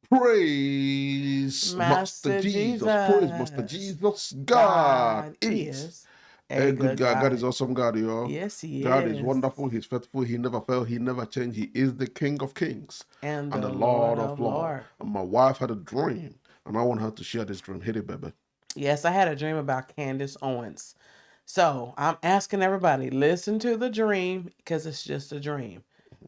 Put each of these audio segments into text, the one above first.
Praise Master Master Jesus. Praise Master Jesus. Jesus. God God is is a a good good God. God is God. awesome God, y'all. Yes, He God is is. wonderful. He's faithful. He never fails. He never changed. He is the King of Kings And and the the Lord Lord of of Lords. Lords. And my wife had a dream, and I want her to share this dream. Hit it, baby. Yes, I had a dream about Candace Owens. So I'm asking everybody, listen to the dream because it's just a dream.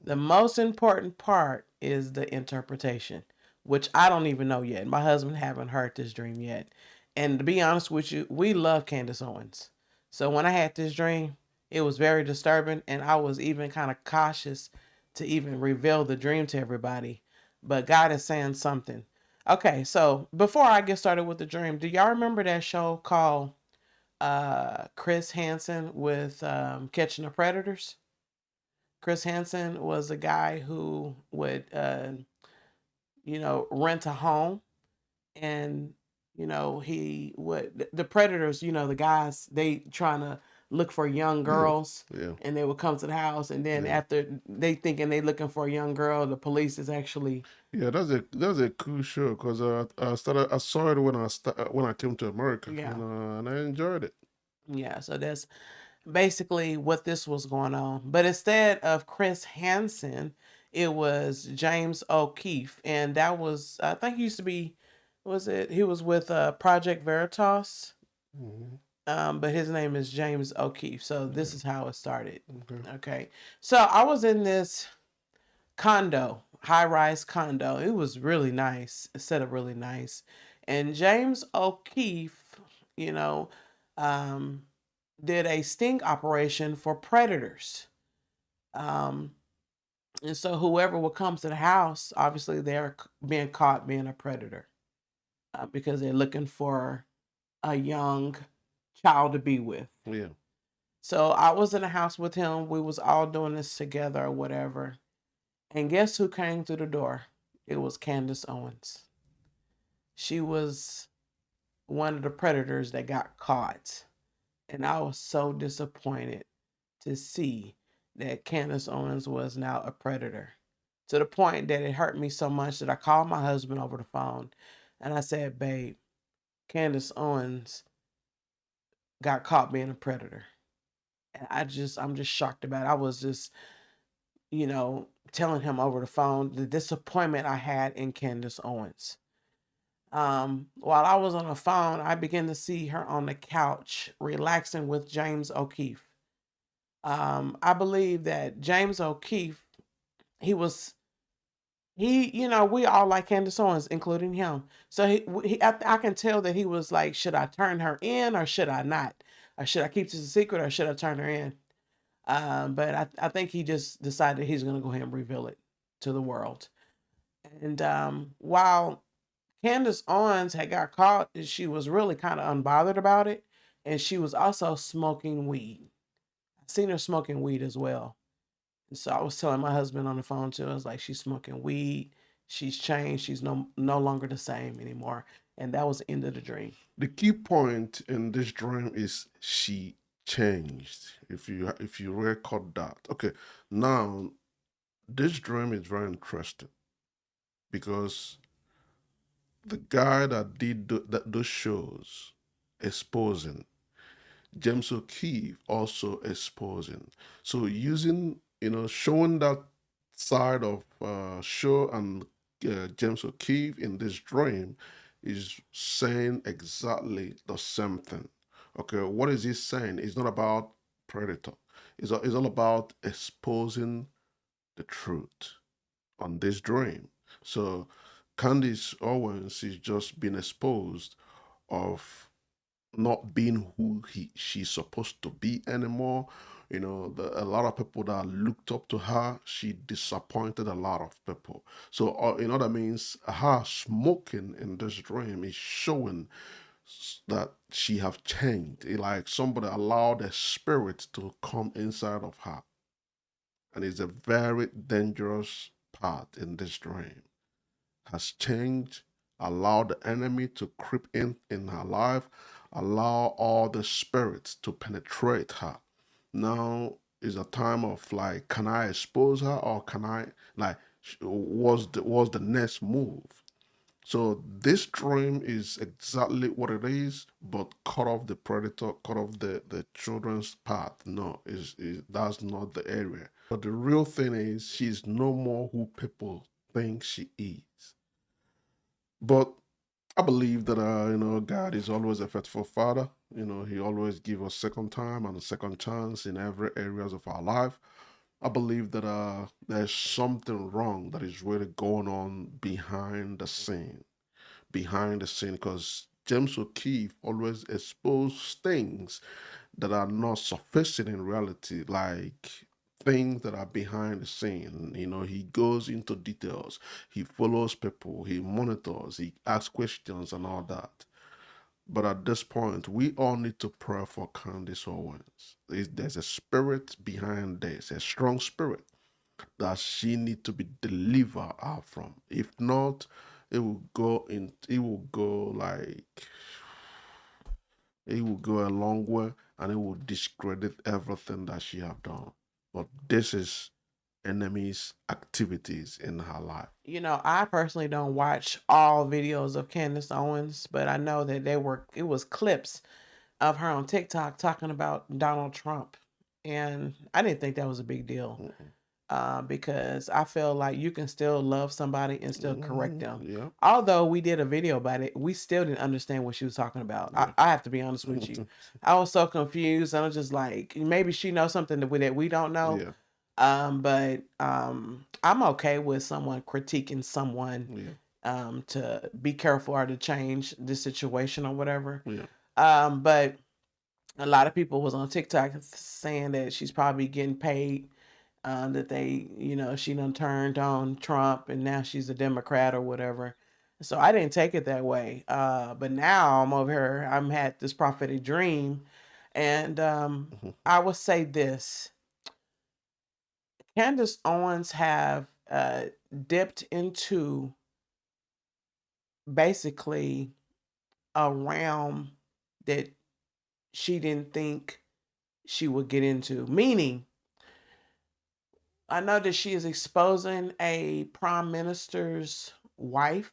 The most important part is the interpretation, which I don't even know yet. My husband haven't heard this dream yet. And to be honest with you, we love Candace Owens. So when I had this dream, it was very disturbing and I was even kind of cautious to even reveal the dream to everybody. But God is saying something. Okay, so before I get started with the dream, do y'all remember that show called Chris Hansen with Catching the Predators? Chris Hansen was a guy who would, rent a home, and he would the predators. The guys they trying to look for young Yeah, girls, yeah, and they would come to the house, and then yeah. after they thinking they looking for a young girl, the police is actually Yeah, that's a cool show because I saw it when I came to America, yeah. and I enjoyed it. Yeah, so that's basically what this was going on. But instead of Chris Hansen, it was James O'Keefe. And that was, I think he used to be, was it? He was with Project Veritas. Hmm. But his name is James O'Keefe. So this Yeah. is how it started. Okay. Okay. So I was in this condo, high rise condo. It was really nice, set up really nice. And James O'Keefe, you know, um, did a sting operation for predators. Um, and so whoever would come to the house, obviously they're being caught being a predator because they're looking for a young child to be with. Yeah. So I was in the house with him. We was all doing this together or whatever. And guess who came through the door? It was Candace Owens. She was one of the predators that got caught. And I was so disappointed to see that Candace Owens was now a predator. To the point that it hurt me so much that I called my husband over the phone and I said, babe, Candace Owens got caught being a predator. And I'm just shocked about it. I was just, telling him over the phone the disappointment I had in Candace Owens. While I was on the phone, I began to see her on the couch relaxing with James O'Keefe. I believe that James O'Keefe, he was we all like Candace Owens, including him. So I can tell that he was like, should I turn her in or should I not? Or should I keep this a secret or should I turn her in? But I think he just decided he's going to go ahead and reveal it to the world. And while Candace Owens had got caught, she was really kind of unbothered about it. And she was also smoking weed. I seen her smoking weed as well. And so I was telling my husband on the phone too. I was like, she's smoking weed. She's changed. She's no longer the same anymore. And that was the end of the dream. The key point in this dream is she changed. If you record that, okay. Now this dream is very interesting because the guy that did those shows exposing James O'Keefe also exposing. So using showing that side of show and James O'Keefe in this dream is saying exactly the same thing. Okay, what is he saying? It's not about predator. It's all about exposing the truth on this dream. So Candice Owens is just being exposed of not being who she's supposed to be anymore. A lot of people that looked up to her, she disappointed a lot of people. So, that means her smoking in this dream is showing that she have changed. Like somebody allowed a spirit to come inside of her, and it's a very dangerous part in this dream. Has changed, allow the enemy to creep in her life, allow all the spirits to penetrate her. Now is a time of like, can I expose her or can I like, what's the next move? So this dream is exactly what it is, but cut off the predator, cut off the children's path. No, is that's not the area. But the real thing is she's no more who people think she is. But I believe that God is always a faithful father. He always give us second time and a second chance in every areas of our life. I believe that there's something wrong that is really going on behind the scene, because James O'Keefe always expose things that are not sufficient in reality, like things that are behind the scene. He goes into details, he follows people, he monitors, he asks questions and all that. But at this point, we all need to pray for Candace Owens. There's a spirit behind this, a strong spirit that she need to be delivered out from. If not, it will go like it will go a long way, and it will discredit everything that she have done. But this is enemy's activities in her life. I personally don't watch all videos of Candace Owens, but I know that it was clips of her on TikTok talking about Donald Trump. And I didn't think that was a big deal. Mm-mm. Because I feel like you can still love somebody and still correct them. Yeah, Although we did a video about it, we still didn't understand what she was talking about. yeah. I have to be honest with you. I was so confused. I was just like, maybe she knows something that we don't know. Yeah, But I'm okay with someone critiquing someone yeah, to be careful or to change the situation or whatever. yeah, But a lot of people was on TikTok saying that she's probably getting paid, that she done turned on Trump and now she's a Democrat or whatever. So I didn't take it that way. But now I'm over here. I'm had this prophetic dream, and mhm, I would say this: Candace Owens have dipped into basically a realm that she didn't think she would get into. Meaning, I know that she is exposing a prime minister's wife.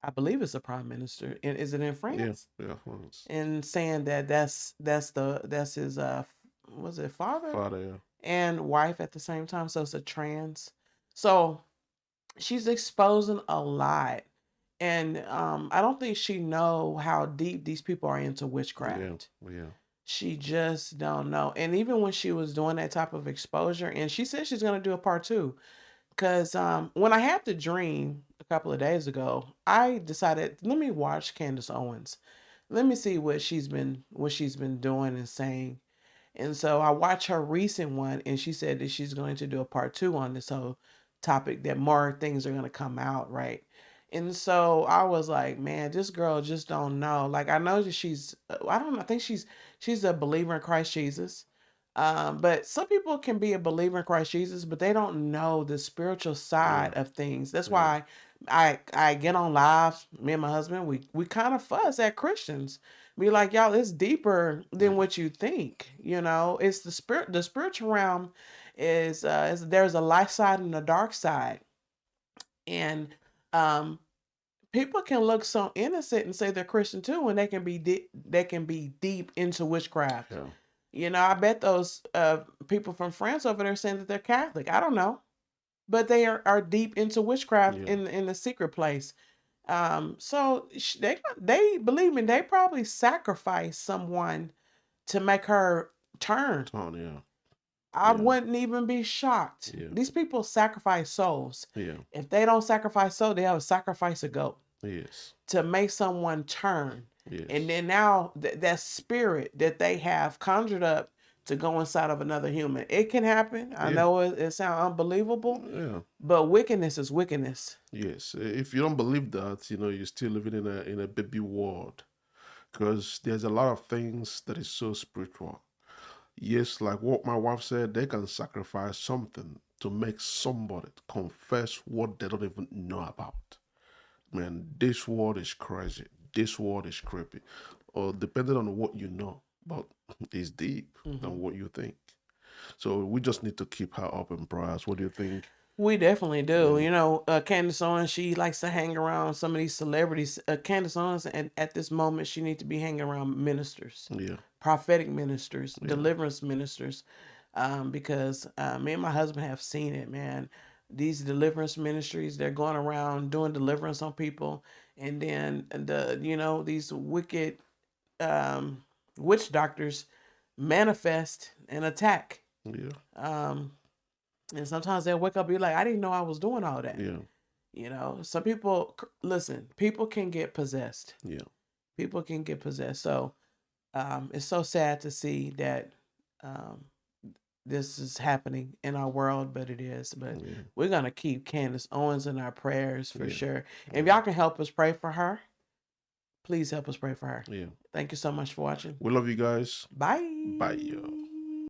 I believe it's a prime minister. Is it in yeah, France? yeah. Once. And saying that that's his was it father Father, yeah, and wife at the same time. So it's a trans. So she's exposing a lot, and I don't think she know how deep these people are into yeah, witchcraft. yeah, She just don't know. And even when she was doing that type of exposure, and she said she's gonna do a part two, because when I had the dream a couple of days ago, I decided, let me watch Candace Owens. Let me see what she's been doing and saying. And so I watched her recent one, and she said that she's going to do a part two on this whole topic, that more things are going to come out, right? And so I was like, man, this girl just don't know. Like, I know that I don't know, I think she's a believer in Christ Jesus. But some people can be a believer in Christ Jesus, but they don't know the spiritual yeah, side of things. That's yeah, why I get on live. Me and my husband, we kind of fuss at Christians, be like, y'all, it's deeper than yeah, what you think. It's the spiritual realm is there's a light side and a dark side. And um people can look so innocent and say they're Christian too, when they can be deep into witchcraft. yeah, I bet those people from France over there saying that they're Catholic. I don't know, but they are deep into witchcraft yeah, in the secret place. So they believe me. They probably sacrifice someone to make her turn. Tony, yeah, I yeah, wouldn't even be shocked. yeah, These people sacrifice souls. yeah, If they don't sacrifice soul, they'll sacrifice a goat yes, to make someone turn. And yes, then now that spirit that they have conjured up to go inside of another human, it can happen. I yeah, know it sounds unbelievable, yeah, but wickedness is wickedness. yes. If you don't believe that, you're still living in a baby world, because there's a lot of things that is so spiritual. Yes, like what my wife said, they can sacrifice something to make somebody confess what they don't even know about. Man, this world is crazy. This world is creepy. Or depending on what you know, but it's deep Hmm. than what you think. So we just need to keep her up in prayers. What do you think? We definitely do. Yeah, You know, Candace Owens, she likes to hang around some of these celebrities. Candace Owens, at this moment, she needs to be hanging around ministers, yeah, prophetic ministers, yeah, deliverance ministers, because me and my husband have seen it, man. These deliverance ministries, they're going around doing deliverance on people, and then these wicked um, witch doctors manifest and attack. yeah, Um, and sometimes they'll wake up and be like, I didn't know I was doing all that. yeah, Some people, listen, people can get possessed. yeah, People can get possessed. So it's so sad to see that um, this is happening in our world, but it is. But yeah, we're going to keep Candace Owens in our prayers for yeah, sure. And if yeah, y'all can help us pray for her, please help us pray for her. yeah. Thank you so much for watching. We love you guys. Bye, Bye. yo.